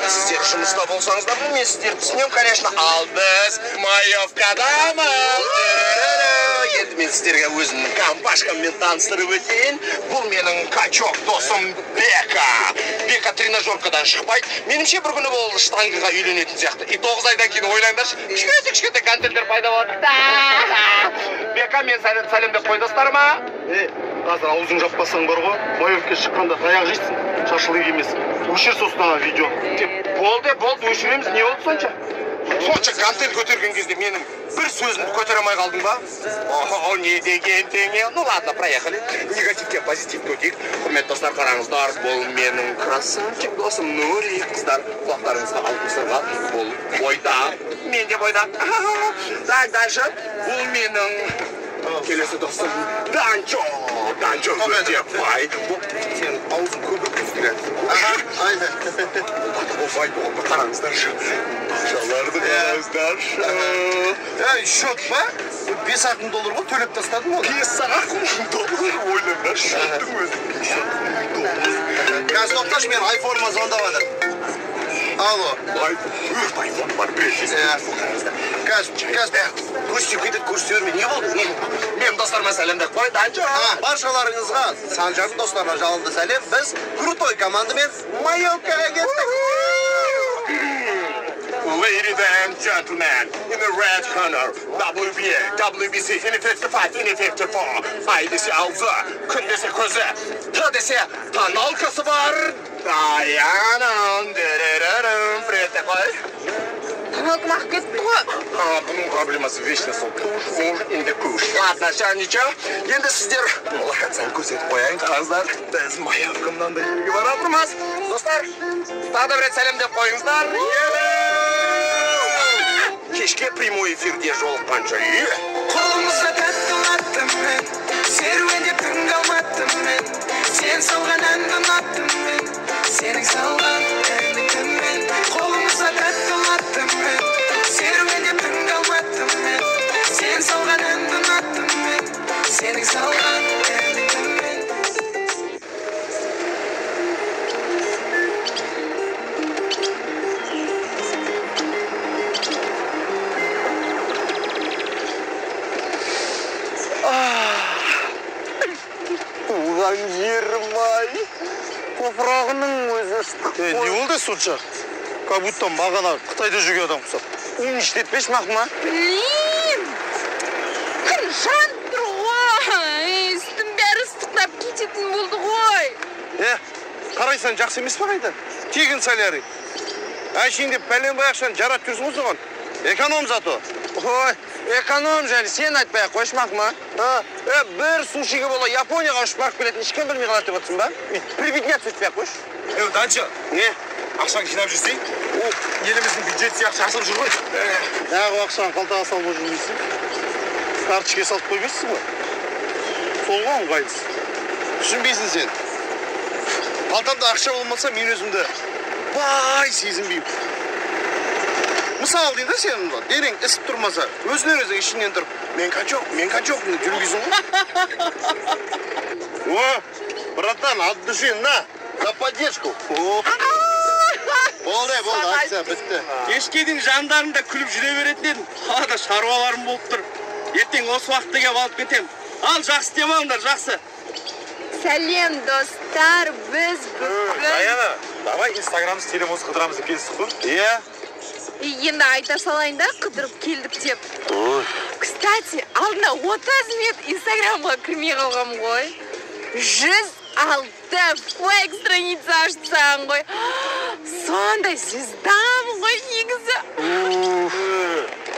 сіздер жұмыста болсаңыздар, мен сіздерді түсінемін, конечно, ал біз Маевкадамыз. Енді мен сіздерге өзімнің компашкаммен таныстырып өтейін. Бұл менің качок досым Бека. Бека тренажеркадан шықпайды. Меніңше бір күні ол штангыға үйленетін сияқты. И 9 айдан кейін ойлаңдаршы, кішкентай контенттер пайда болады. Бека, мен сәлемдеп қой достарыма. Қазір аузың жаппасаң бар ғой, Маевке шыққанда таяқ жейсің, шашылық емес. Өшір состана видео. Болды, өшіреміз, не болды сонша? Сонша контент көтерген кезде менің бір сөзімді көтере алмай қалдың ба? О, не деген теңе? Ну ладно, проехали. Негативке позитивті өтейік. Құрметті достар, қараңыздар, бұл менің красавчик досым Нури. Қыздар, құлақтарыңызға алғысырға, бұл бойда. Мен де бойда. Так, дальше. Бұл менің келесі досым Данчо. Данчо өте бай. Сен аузың көбірек көздіреді. Айда. Офай, қараңыздаршы. Ақшаларды қараңыздаршы. Шот ба? $5,000 ғой, төлеп тастадым оны. $5,000 ойлаңдаршы. Шоттың өзі $5,000. Қазір тоқташ, мен айфоныма звондап жатыр. Алло. Айфон бар, Көрсетіп кетеді, көрсете берме. Не болды? Мен достарыма сәлемдеп қой, Данчо. Баршаларыңызға, Санжардың достарына жалынды сәлем. Біз крутой командамен Маевкаға кеттік. Ladies and gentlemen, in the red corner, WBA, WBC, Indy 55, Indy 54. Ай десе аузы, күн десе көзі, Т десе тоналкасы бар. Даянам, привет, қой. Тоналкам ақ кетті ғой. Бұның проблемасы вечно сол туш, инде куш. Ладно, ничего. Енді сіздер локацияны көрсетіп қояйын, қараңыздар. Біз Маевкамнан да жерге баратырмыз. Достар, тағы да бір рет сәлемдеп қойыңыздар. Кешке прямой эфирде жолыққанша. Қолымызда тәтті латтым мен, серуендеп күн қалматтым мен. Сен салған әнді ұнаттым мен, сенің салған әнді күнмен. Қолымызда тәтті латтым мен, серуендеп күн қалматтым мен. Сен салған әнді ұнаттым мен, сенің салған әнді күнмен. Уған ермай, топырағының өзі ыстық. Не болды сонша? Как будто мағана Қытайда жүрген адам құсап. Уын іштетпеш мақыма? Блин! Күн жанып тұр ғой. Үстім бәрі ыстықтап кететін болды ғой. Қарайсан жақсы емес па қайда? Тегін солярий. Әшейін деп пәлен баяқшан жарап жүрсің ғой соған. Эконом зато. Ой, эконом жайлы сен айтпай-ақ қойшы мақыма. Бір сушиге бола Японияға ұшып барып келетін ешкім білмей қалады деп отырсың ба? Привидняться етпей-ақ қойшы. Данчо, Не? ақшаны жинап жүрсең, еліміздің бюджеті сияқты жасып жүр ғой. Нағы ақшаны қалтаға салмай жүрмейсің. Карточкаға салып қой берсің ғой. Сол ғой ыңғайлысы. Түсінбейсің сен. Қалтамда ақша болмаса, мен өзімді бай сезінбеймін. Мысалы дейді сен, дерең ісіп тұрмаса, өзінен өзің ішінен тұрып, мен качок деп жүргізің ғой. О, братан, от души, на, за поддержку. Болды, акция бітті. Кешке дейін жандарында күліп жүре беретін едім. Қалада шаруаларым болып тұр. Ертең осы уақытта келіп алып кетем. Ал, жақсы демаңдар, жақсы. Сәлем, достар, біз бүгін... Даяна, давай инстаграмды телемоз қыдырамыз деп келістік қой. Иә. Енді айта салайын да, қыдырып келдік деп. Кстати, алдында 30 минут инстаграмға кірмей қалғам ғой. 106 фейк страница ашсаң ғой. Сондай звездам ғой негізі.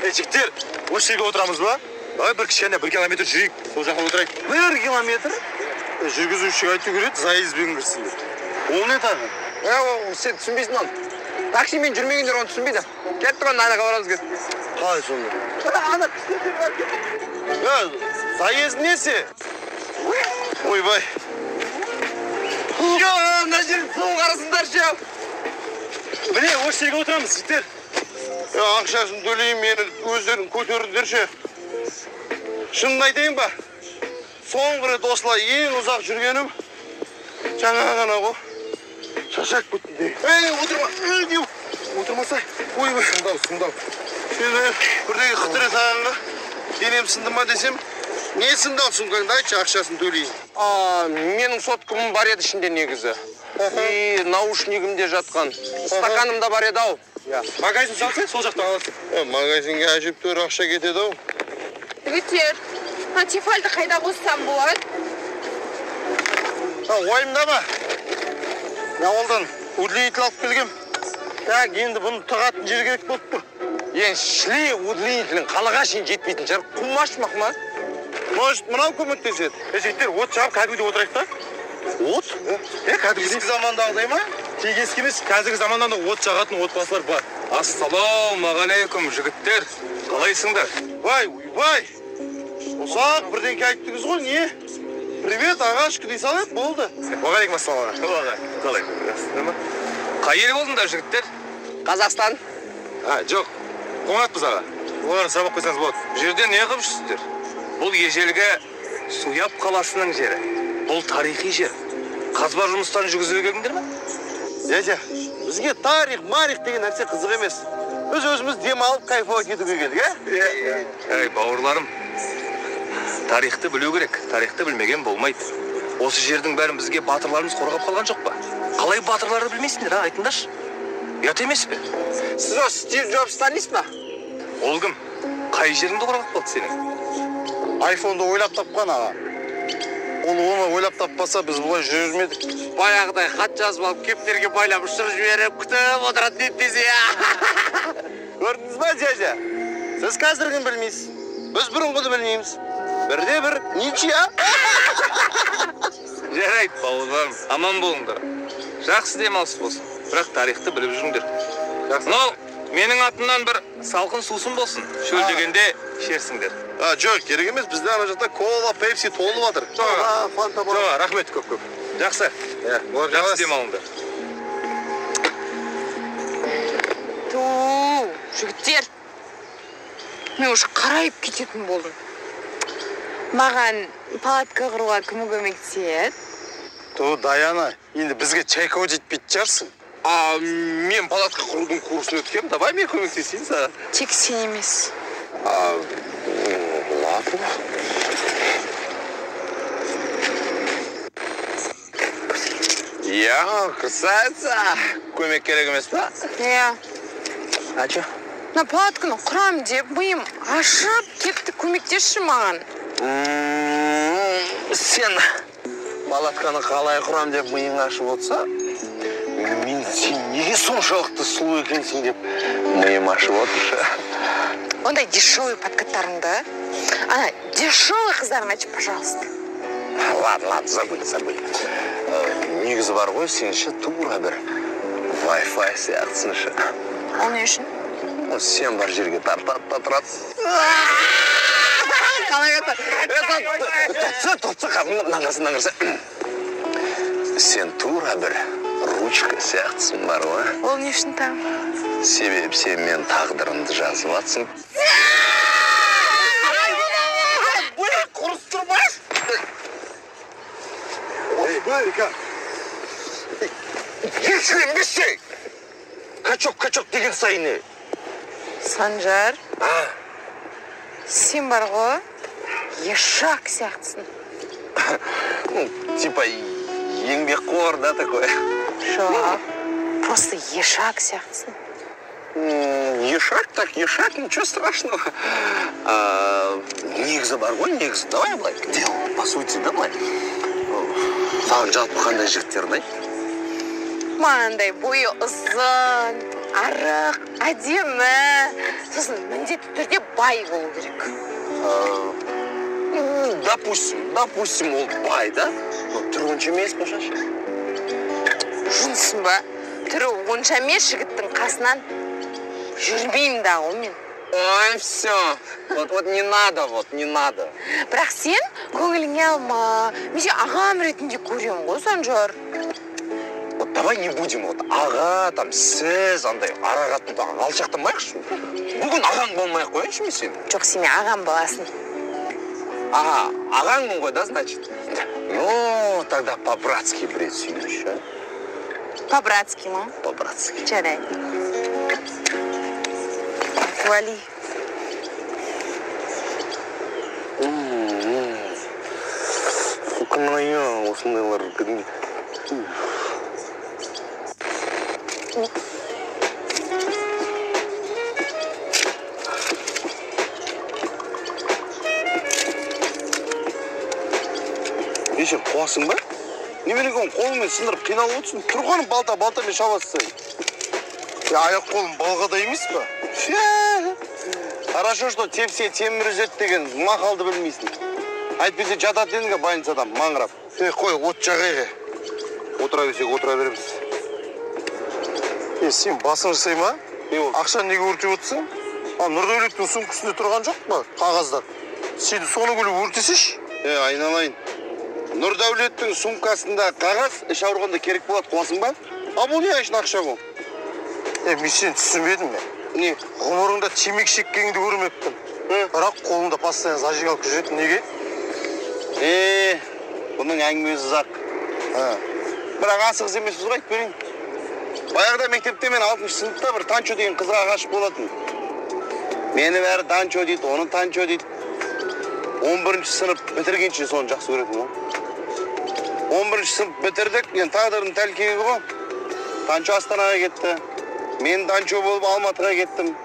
Жігіттер, осы жерге отырамыз ба? Давай бір кішкене 1 километр жүрейік. Сол жаққа отырайық. 1 километр? Жүргізушіге айту керек, заездбен кірсін деп. Ол не тағы? Сен түсінбейсің оны. Таксимен жүрмегендер оны түсінбейді. Кеттік оны анаға барамыз кет. Қалай сонда? Заезд несі? Ойбай. Мына жерін сол қарасыңдаршы. Міне, осы жерге отырамыз, жігіттер. Ақшасын төлейін, мені өздерін көтеріңдерші. Шынын айтайын ба? Соңғы рет осылай ең ұзақ жүргенім жаңа ғана ғой. Шашақ көттім. Отырма. отырмаса. Ойбай, сымдау. Бірдегі қытыры тағанға денем сынды ма десем, не сынды ал сумкаңды айтшы, ақшасын төлейін. Менің соткамым бар еді ішінде негізі. И наушнигімде жатқан. Стаканымда бар еді ау. Магазин салсай, сол жақтан аласың. Магазинге әжептәуір ақша кетеді ау. Жігіттер, тефальді қайда қоссам болады? Ойымдама. Ауылдан удлинитель алып келгем. Так, енді бұны тығатын жер керек болып тұр. Шли удлинителің қалаға шейін жетпейтін шығар. Құмашмақ ма? Может, мынау көмектеседі. Жігіттер, от жағып кәдімгідей отырайық та? От? Кәдімгідей. Ескі замандағыдай ма? Тек ескі емес, қазіргі заманда от жағатын отбасылар бар. Ассалаумағалейкум, жігіттер. Қалайсыңдар? Ойбай. Ұсақ бірдеңке айттыңыз ғой, не? Привет, аға, шүкір дей салайық, болды. Уағалейкум ассалам. Қалай? Қай ел болдыңдар, жігіттер? Қазақстан. Жоқ. Қоңатпыз аға. Оларын сабақ қойсаңыз болады. Бұл жерде не қылып жүрсіздер? Бұл ежелгі Суяб қаласының жері. Бұл тарихи жер. Қазба жұмыстарын жүргізуге келдіңдер ме? Дядя, бізге тарих деген нәрсе қызық емес. Біз өзіміз демалып кайфовать етуге келдік, Ей, бауырларым. Тарихты білу керек. Тарихты білмеген болмайды. Осы жердің бәрін бізге батырларымыз қорғап қалған жоқ па? Қалай батырларды білмейсіңдер, айтыңдаршы? Ұят емес пе? Сіз осы Стив Джобс танисыз ба? Ол кім? Қай жеріңді қорғап қалды сенің? Айфонды ойлап тапқан аға. Ол оны ойлап таппаса, біз бұлай жүрмедік. Баяғыдай хат жазып алып, кептерге байлап ұшырып жіберіп, күтіп отыратын еді десе. Көрдіңіз ба, дядя? Сіз қазіргін білмейсіз. Біз бұрынғыны білмейміз. Бірде-бір ничия. Жарайды, бауырларым, аман болыңдар. Жақсы демалыс болсын. Бірақ тарихты біліп жүріңдер. Мынау менің атымнан бір салқын сусын болсын. Шөл дегенде ішерсіңдер. Жоқ, керек емес. Бізде ана жақта кола, пепси толып жатыр. Жоға, рахмет көп-көп. Жақсы. Жақсы демалыңдар. Жігіттер, мен уже қарайып кететін болдым. Маған палатка құруға кім көмектеседі? Даяна, енді бізге чайкова жетпейтін шығарсың. Мен палатка құрудың курсын өткем. Давай мен көмектесейін саған. Тек сен емес. Ладно. Красавица. Көмек керек емес па? А че? На палатканы құрам деп, миым ашып кетті, көмектесші маған. Сен палатканы қалай құрам деп миың ашып отса, мен сен неге соншалықты сұлу екенсің деп миым ашып отыршы. Ондай дешевый подкаттарыңды, дешевый қыздарың айтшы, пожалуйста. Ладно, забыли. Негізі бар ғой, сен ше тура бір Wi-Fi сияқтысың ше. Ол не үшін? Сен бар жерге тартататырасың. Қалай өті? Тұтсы, наңырсы. Сен тура бір ручка сияқтысың бар ғой. Ол не үшін там? Себебі сен мен тағдырымды жазып атсың. Рика. Ешленбесе! Качок деген сайыны. Санжар, сен бар ғой, ешак сияқтысың. Типа еңбекқор, да, такой? Жоқ, просто ешак сияқтысың. Ешак, ничего страшного. Негізі бар ғой, негізі. Давай былай, дело, по сути, да, былай. Саған жалпы қандай жігіттер ұнайды? Маңандай бойы ұзын, арық, әдемі. Сосын міндетті түрде бай болу керек. Допустим, ол бай, да? Но түрі онша емес па шашы? Жынсың ба? Түрі онша емес, жігіттің қасынан жүрмеймін да ол мен. Ой, все. Вот не надо. Бірақ сен көңіліңе алма. Мен сен ағам ретінде көрем ғой, Санжар. Вот давай не будем, аға, там, сіз, андай, арағатында алшақтамайықшы. Бүгін ағаң болмай қойыншы мен сен? Жоқ, сен ағам боласың. Ағаңмын ғой, да, значит? Ну, тогда по-братски, бред, сүйінші. По-братски ма? По-братски. Жарайды. Вали. Күнайы осындайлар кәдімгі. Ешер, қуасың ба? Неменеге қолыңмен сындырып қиналып отырсың? Тұрғаным балтамен шабасың. Аяқ қолым балғада емес па? Хорошо, что тепсе темір үзет деген мақалды білмейсің. Әйтпесе жатады едіңге больницадан маңырап. Қой, от жағайға. Отыра берсек, отыра береміз. Сен басың жасай ма? Ақша неге өртеп отырсың? Нұрдәулеттің сумкасында тұрған жоқ па? Қағаздар. Сен соны күліп өртесеш? Айналайын. Нұрдәулеттің сумкасында қағаз іш ауырғанда керек болады, қуасың ба? Бұл не үшін ақша бұл? Мен сен түсінбедім мен. Не? Ғұмырыңда темек шеккеніңді көрмеппін. Бірақ қолында постоянно зажигалка жүретін неге? Бұның әңгімесі ұзақ. Бірақ асығыс емес ұзғайт берейін. Баяғыда мектепте мен 6-шы сыныпта бір Танчо деген қызға ғашық болатын. Мені бәрі Танчо дейді, оны Танчо дейді. 11-шы сынып бітіргенше соны жақсы көретін ғой. 11-шы сынып бітірдік, енді тағдырдың тәлкегі ғой. Танчо Астанаға кетті. Мен Танчо болып Алматыға кеттім.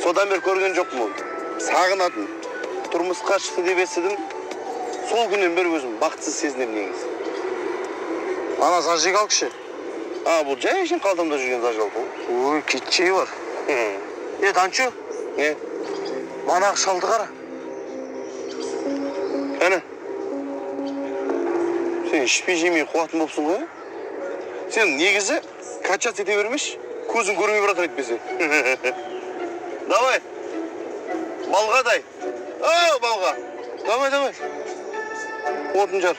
Содан бері көрген жоқпын ол. Сағынатын. Тұрмысқа шықты деп естідім. Сол күннен бері өзім бақытсыз сезінем негізі. Ана зажигалка ше? Бұл жай үшін қалтамда жүрген зажигалка ғой. Ой, кетчей бар. Танчо? Не? Манағы шалды қара. Әне? Сен ішпей жемей қуатын болыпсың ғой? Сен негізі качаться ете бермеш, көзің көрмей бұратыр етпесе. Давай. Балға дай. Балға. Давай. Отын жар.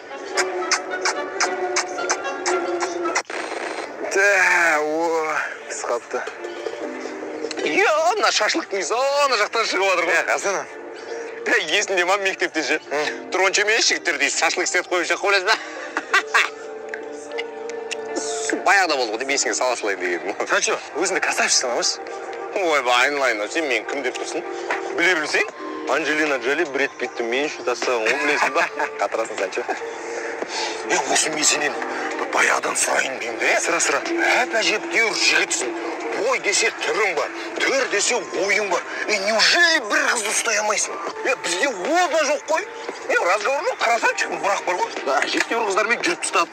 Піс қапты. Ана шашлық дейсі, ана жақтан шығып адыр ғой. Қасына. Есінде ма мектепте же. Тұрончы мен жігіттер дейсі, шашлық істеп қойып шақ қолайыз ба? Баяғыда болды ғой деп есіңе сала салайын дегенім. Танчо, өзіңді красавчысың амаш? Ойба, айналайын, сен мен кім деп тұрсың? Біле білсең? Анджелина Джоли, Бред Питті мен үшін тастаған, ол білесің ба? Қатырасың, Танчо. Осы мен сенен баяғыдан сұрайын деймін де? Сұра. Әжептеуір жігітсің. Бой десе түрің бар, төр десе ойың бар. Неужели бір қызды ұстай алмайсың? Бізде ол да жоқ қой. Разговор жоқ, красавчикпін, бірақ бар ғой. Әжептеуір қыздармен жүріп тұстап.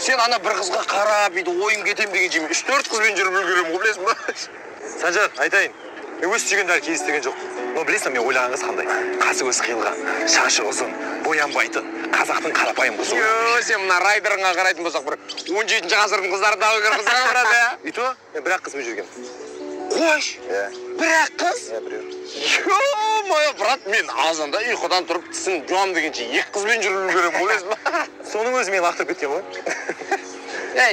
Сен ана бір қызға қарап, ойын кетем деген жеме 3-4 қызбен жүріп үлгерем, ол білесің ба? Санжар, айтайын. Өз сүйгендер кездестеген жоқ. Но білесің, мен ойлаған қыз қандай? Қасы көз қиылған, шашы ұзын, боянбайтын, қазақтың қарапайым қызы. Сен мына райдерыңа қарайтын болсақ, бір 17-ші ғасырдың қыздары дағы көр қызға барады, ә? Ито, мен бір-ақ қызбен жүргем. Қойш? Бір-ақ қыз? Біреу. Ё-моё, брат, мен азанда ұйқыдан тұрып тісін жуам дегенше 2 қызбен жүріп үлгерем, білесің ба? Соның өзі мен лақтырып кеткен ғой.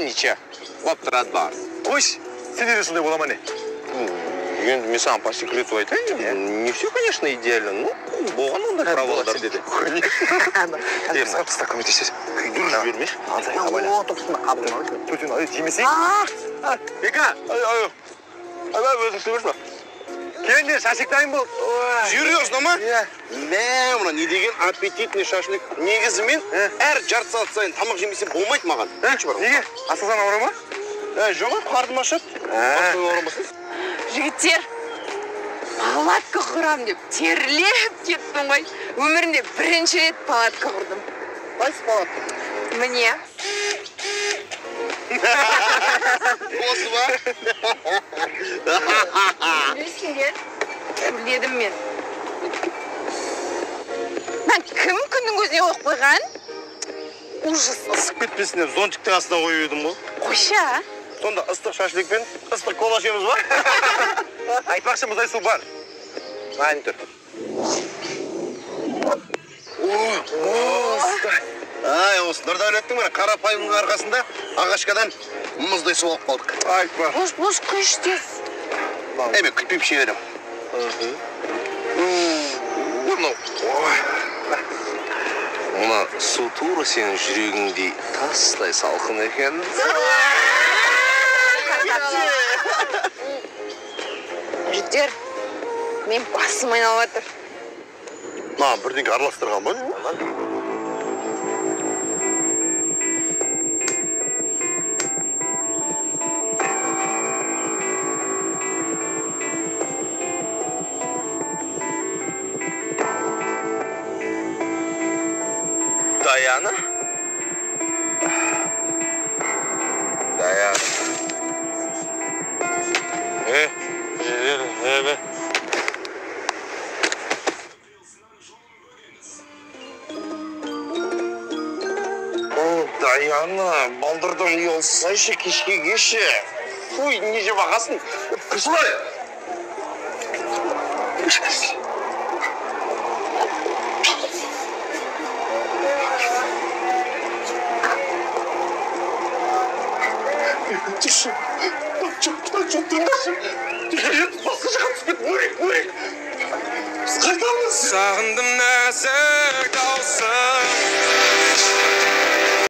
Ниче, боп тұрады бар. Қойш, сенде де сондай бола ма не? Енді мен саған по секрету айтайын, не все, конечно, идеально, но болған онда праволадар. Сенде де. Конечно. Қыста көмектесесің. Күйдір жібермеш. Төтін, жемесең? Бека, өзің сөбірсің ба? Келінде шашлық дайын бол. Жүресің ма? Мына не деген аппетитный шашлық. Негізімен әр жарты сағат сайын тамақ жемесем болмайды маған. Неге? Асылсан ауыра ма? Жоқ, қардың ашады. Жігіттер, палатка құрам деп терлеп кеттім ғой. Өмірімде бірінші рет палатка құрдым. Қайсы палатка? Міне. Осы ба? Білесіңдер, біледім мен. Мен кім күннің көзіне қойып қойған? Ужас. Ысып кетпесін деп зонтиктің астына қойып едім ғой. Қойша? Сонда ыстық шашликпен ыстық кола ішеміз ба? Айтпақшы мұздай су бар. Айын тұр. Осы Нұрдәулеттің қарапайымның арқасында ағашқадан мұздай су алып қалдық. Айтпа. Бош күштес. Мен күтпейіп ше берем. Мына су тура сенің жүрегіңдей тастай салқын екен. Жүдер, мен басым айналып жатыр. Маған бірдеңке араластырған ба? Даяна? Даяна. Даяна, балдырдан ұялсайшы кешке кеші. Фуй, не жеп ағасын? Күшілай! Тише. Çok durmasın. Basқыша қатысып кет. Мөрек. Қайтамыз. Сағындым